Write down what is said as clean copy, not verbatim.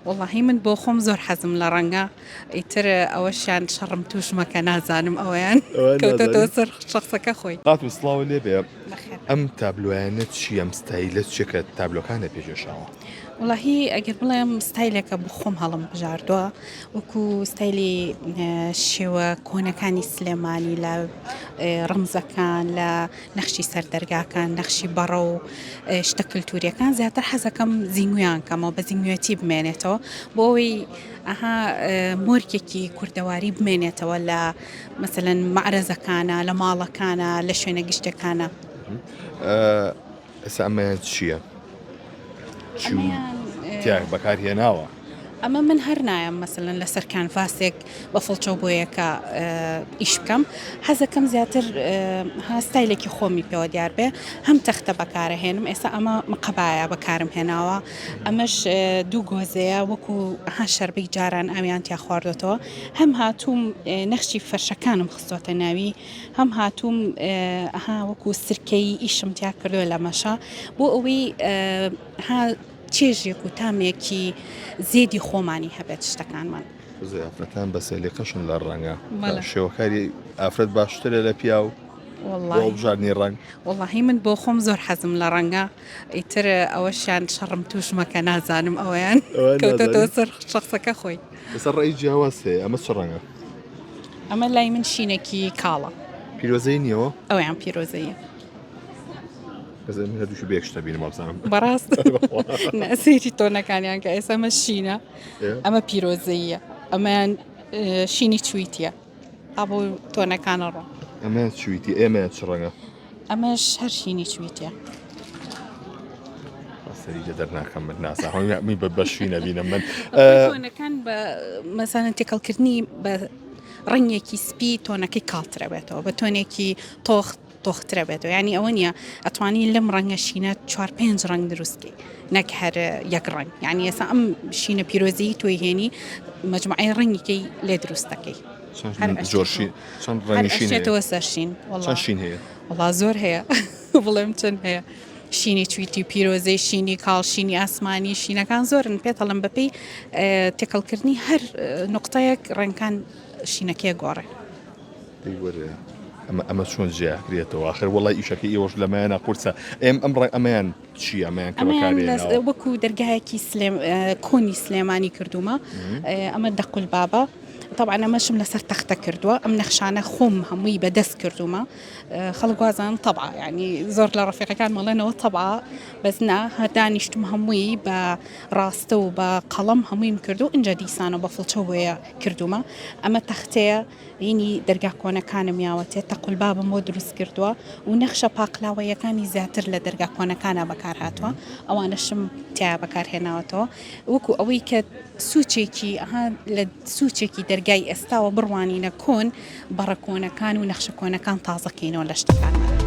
والله من بۆ خۆم زۆر حەزم لە ڕەنگە ئیتر ئەوەشیان شەڕم توشمەکە نازانم ئەویان کەوتەتەوە سەر شخصەکە خۆی. قاتم سڵاو لێ بێ بەخێر. ئەم تابلویانە چی ئەم ستایلە چێکە تابلۆکانە پێشێشاوە؟ وڵاهی ئەگەر بڵێم ستایلێکە بۆ خۆم هەڵم بژاردووە وەکو ستایلی شێوە کۆنەکانی سلێمانی لە ڕەمزەکان لە نەخشی سەردەرگاکان نەخشی بەڕە و شتە کللتوریەکان زیاتر حەزەکەم زیینگویان کەمەوە بە زیینگوێتی بمێنێتەوە بۆ ئەوەی ئەها مۆرکێکی کوردەواری بمێنێتەوە لە مەسەلەن مەعرەزەکانە لە ماڵەکانە لە شوێنە گشتەکانە. ئێستا ئەمەیان چییە؟ تیا بەکارهێناوە. ئەمە من هەر نایم مەسەلەن لەسەر کانڤاسێک بە فڵچە بۆیەکە ئیش بکەم حەزەکەم زیاتر ستایلێکی خۆمی پێوە دیار بێ هەم تەختە بەکارەهێنم ئێستا ئەمە مقەبایە بەکارم هێناوە ئەمەش دوو گۆزەیە وەکو شەربەی جاران ئەویان تیا خواردێتەوە هەم هاتووم نەخشی فەرشەکانم خستۆتە ناوی هەم هاتووم وەکو سرکەی ئیشم تیا کردووە لە مەشە بۆ ئەوەی چێژێک و تامێکی زێدی خۆمانی هەبێت شتەکانمان. ئافرەتان بە سێلێکەشن لە ڕەنگە شێوەکاری ئافرەت باشترە لە پیا و بژارنی ڕنگ. وڵاهی من بۆ خۆم زۆر حەزم لە ڕەنگە ئیتر ئەوەشیان شەڕم توشمەکە نازانم ئەویان کەوتەتەوە سەر شخصەکە خۆی. لەسەر ڕێی جیاواز هەیە ئەمە چ ڕەنگە؟ ئەمە لای من شینێکی کاڵە. پیرۆزەی نیەوە؟ ئەویان پیرۆزەیە. هەردووشی بێکشتە بینم بزانم. بەڕاست نەسێری تۆنەکانیان کە ئێستا ئەمە شینە ئەمە پیرۆزەیە ئەمەیان شینی چویتیە ئابوو تۆنەکانە ڕۆ. ئەمە چویتی ئێمە چ ڕەنگە؟ ئەمەش هەر شینی چویتیە. سەریجە دەرناکەم من ناسامی بەشینە بینم من تۆنەکان بە مەسانە تێکەڵکردنی بە ڕەنگێکی سپی تۆنەکەی کاڵترە بێتەوە بە تۆنێکی تۆخترە بێتەوە ینی ئەوە نییە ئەتوانی لەم ڕەنگە شینە 4-5 ڕنگ دروستکەی نەک هەر یەک ڕنگ یعنی ئێستا ئەم شینە پیرۆزەی تۆی هێنی مەجموعەی ڕەنگێکی لێ دروستەکەی چەند ڕەنگێتەوە سەرشین شین هەیە وڵا زۆر هەیە بڵێم چەند هەیە شینی چویتی پیرۆزەی شینی کاڵ شینی ئاسمانی شینەکان زۆرن پێتەڵم بەپێی تێکەڵکردنی هەر نقطەیەک ڕەنگەکان شینەکەی گۆڕێ. ئەمە چۆن جیاکرێتەوە آخر وڵای ئیشەکە ئێوەش لەمایانە قورسە ئەمڕێ چی ئەمەیان وەکو دەرگایەکی کۆنی سلێمانی کردومە ئەمە دەقول بابە طبعا ئەمەشم لەسەر تەختە کردووە ئەم نەخشانە خۆم هەمووی بەدەست کردومە خەڵک وازان طبعا ینی زۆر لە ڕەفیقەکان مەڵێنەوە طبعا بەزنا هەردانیشتم هەمووی بە ڕاستە و بە قەڵەم هەموویم کردو اینجا دیسانە بە فڵچە وەیە کردومە ئەمە تەختەیە ینی دەرگا کۆنەکانم یاوەتێ تەقول بابم بۆ دروست کردووە و نەخشە پاقلاوەیەکانی زیاتر لە دەرگا کۆنەکانە بەکار هاتووە ئەوانەشم تیا بەکارهێناوەتەوە وەکو ئەوەی کە سوچێکی لە سوچێکی دەرگای ئێستاوە بڕوانینە کۆن بەڕە کۆنەکان و نەخشە کۆنەکان تازەکەینەوە لە شتەکانمان.